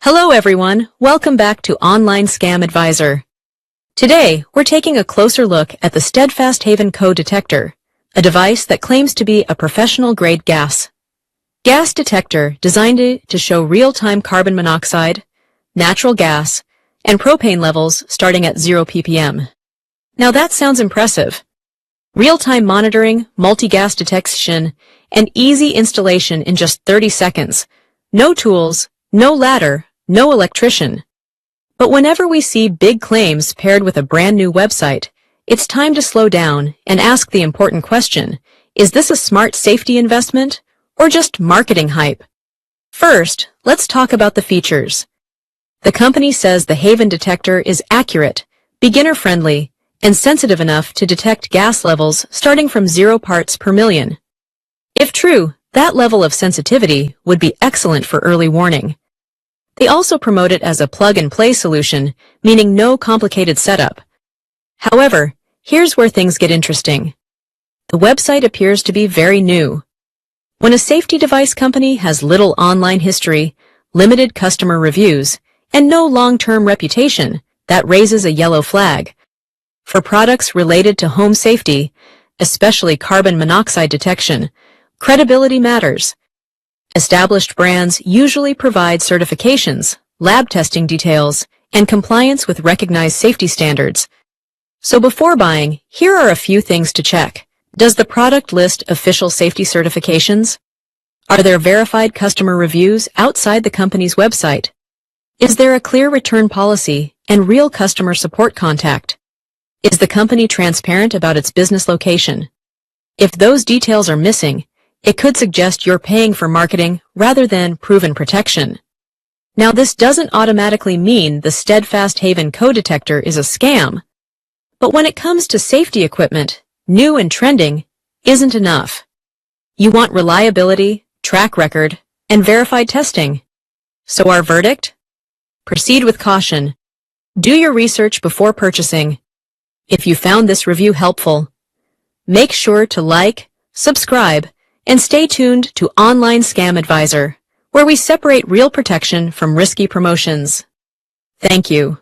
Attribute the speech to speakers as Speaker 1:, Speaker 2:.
Speaker 1: Hello everyone, welcome back to Online Scam Advisor. Today, we're taking a closer look at the Steadfast Haven Co Detector, a device that claims to be a professional-grade gas detector designed to show real-time carbon monoxide, natural gas, and propane levels starting at 0 ppm. Now that sounds impressive. Real-time monitoring, multi-gas detection, and easy installation in just 30 seconds. No tools, no ladder, no electrician. But whenever we see big claims paired with a brand new website, it's time to slow down and ask the important question, is this a smart safety investment or just marketing hype? First, let's talk about the features. The company says the Haven detector is accurate, beginner-friendly, and sensitive enough to detect gas levels starting from 0 parts per million. If true, that level of sensitivity would be excellent for early warning. They also promote it as a plug-and-play solution, meaning no complicated setup. However, here's where things get interesting. The website appears to be very new. When a safety device company has little online history, limited customer reviews, and no long-term reputation, that raises a yellow flag. For products related to home safety, especially carbon monoxide detection, credibility matters. Established brands usually provide certifications, lab testing details, and compliance with recognized safety standards. So before buying, here are a few things to check. Does the product list official safety certifications? Are there verified customer reviews outside the company's website? Is there a clear return policy and real customer support contact? Is the company transparent about its business location? If those details are missing, it could suggest you're paying for marketing rather than proven protection. Now, this doesn't automatically mean the Steadfast Haven Co Detector is a scam. But when it comes to safety equipment, new and trending isn't enough. You want reliability, track record, and verified testing. So our verdict? Proceed with caution. Do your research before purchasing. If you found this review helpful, make sure to like, subscribe, and stay tuned to Online Scam Advisor, where we separate real protection from risky promotions. Thank you.